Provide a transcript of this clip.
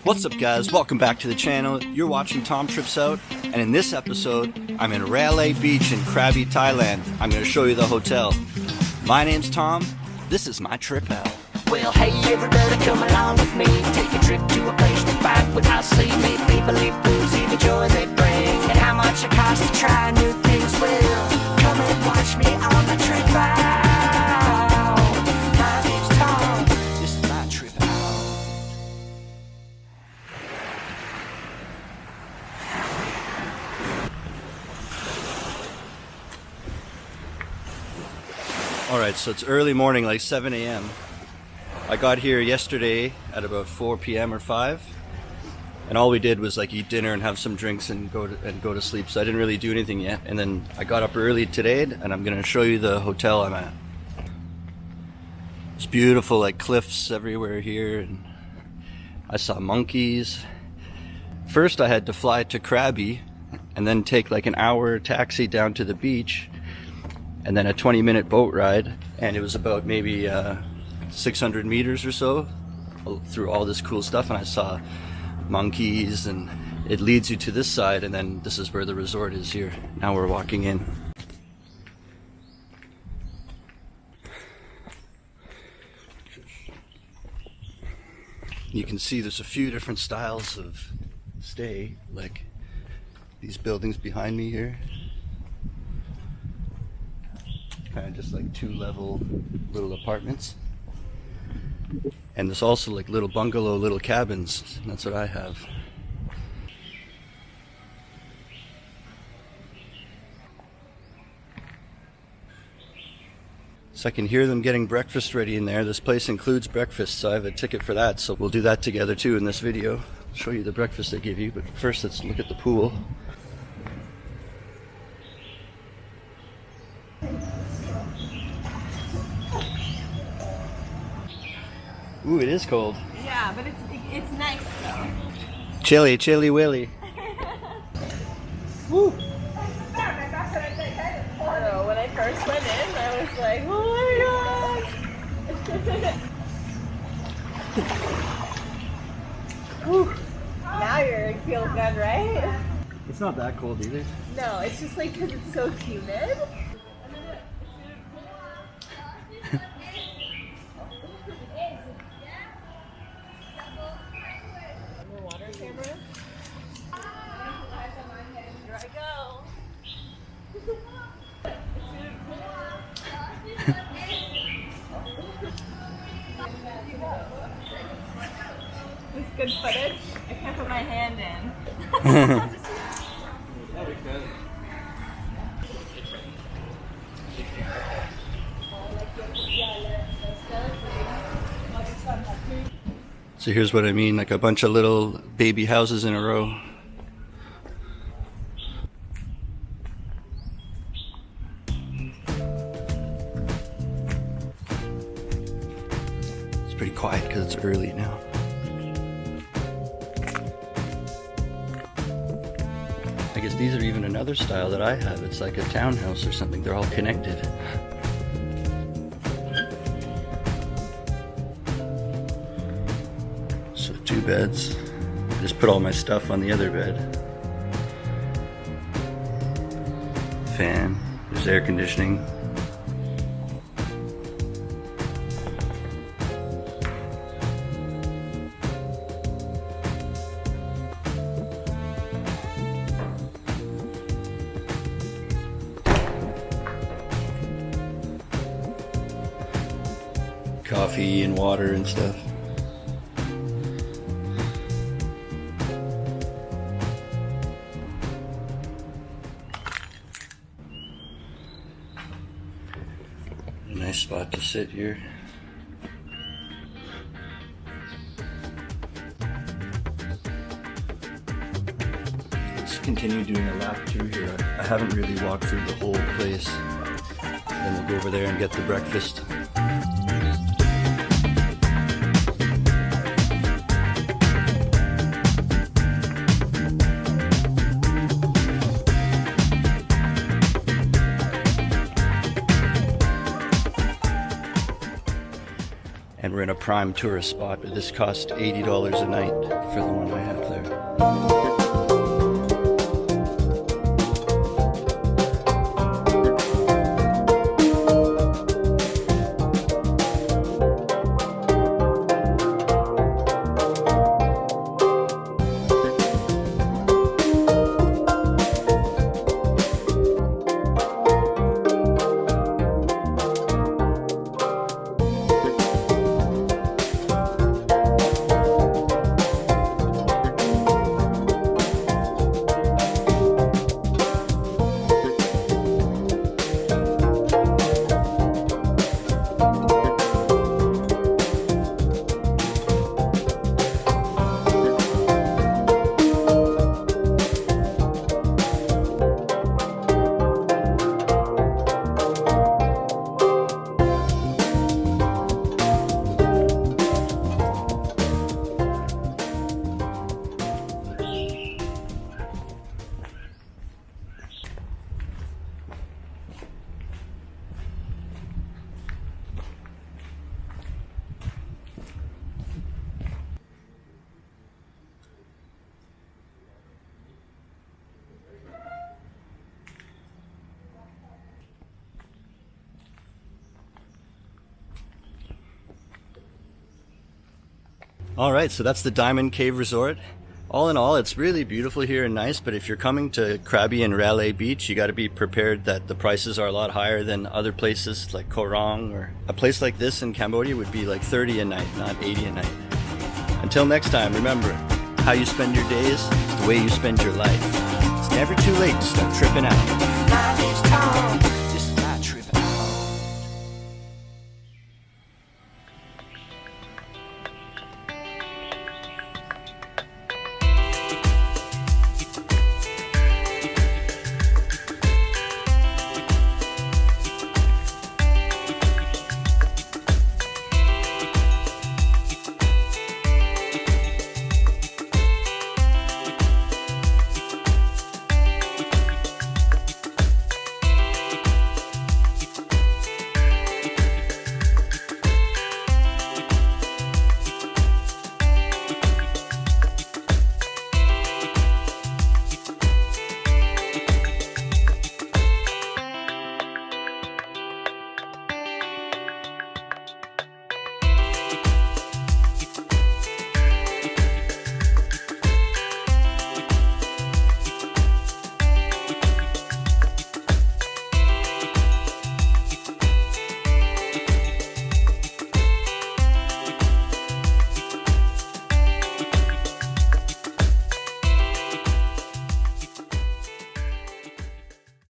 What's up guys, welcome back to the channel. You're watching Tom Trips Out, and in this episode I'm in Railay Beach in Krabi, Thailand. I'm going to show you the hotel. My name's Tom, this is my trip out. Well, hey everybody, come along with me. Take a trip to a place to find without sea. Meet people, eat food, see the joy they bring, and how much it costs to try new things. Well, come and watch me on the trip out. My name's Tom, this is my trip out. Alright, so it's early morning, like 7 a.m. I got here yesterday at about 4 p.m. or 5, and all we did was like eat dinner and have some drinks and go to sleep. So I didn't really do anything yet. And then I got up early today, and I'm gonna show you the hotel I'm at. It's beautiful, like cliffs everywhere here, and I saw monkeys. First, I had to fly to Krabi, and then take like an hour taxi down to the beach, and then a 20-minute boat ride, and it was about maybe 600 meters or so through all this cool stuff, and I saw monkeys, and it leads you to this side, and then this is where the resort is here. Now we're walking in. You can see there's a few different styles of stay, like these buildings behind me here. Kind of just like two-level little apartments. And there's also like little bungalow, little cabins. That's what I have. So I can hear them getting breakfast ready in there. This place includes breakfast, so I have a ticket for that. So we'll do that together too in this video. I'll show you the breakfast they give you, but first let's look at the pool. Ooh, it is cold. Yeah, but it's nice though. Chilly, chilly willy. Woo! So when I first went in, I was like, oh my god! Whew. Now you feel good, right? It's not that cold either. No, it's just like because it's so humid. This good footage? I can't put my hand in. So here's what I mean, like a bunch of little baby houses in a row. It's pretty quiet because it's early now. I guess these are even another style that I have. It's like a townhouse or something. They're all connected. So 2 beds. I just put all my stuff on the other bed. Fan. There's air conditioning. Coffee and water and stuff. A nice spot to sit here. Let's continue doing a lap through here. I haven't really walked through the whole place. Then we'll go over there and get the breakfast. and we're in a prime tourist spot. But this cost $80 a night for the one I have there. Alright, so that's the Diamond Cave Resort. All in all, it's really beautiful here and nice, but if you're coming to Krabi and Railay Beach, you got to be prepared that the prices are a lot higher than other places like Koh Rong, or a place like this in Cambodia would be like 30 a night, not 80 a night. Until next time, remember, how you spend your days is the way you spend your life. It's never too late to start tripping out. Life is tall.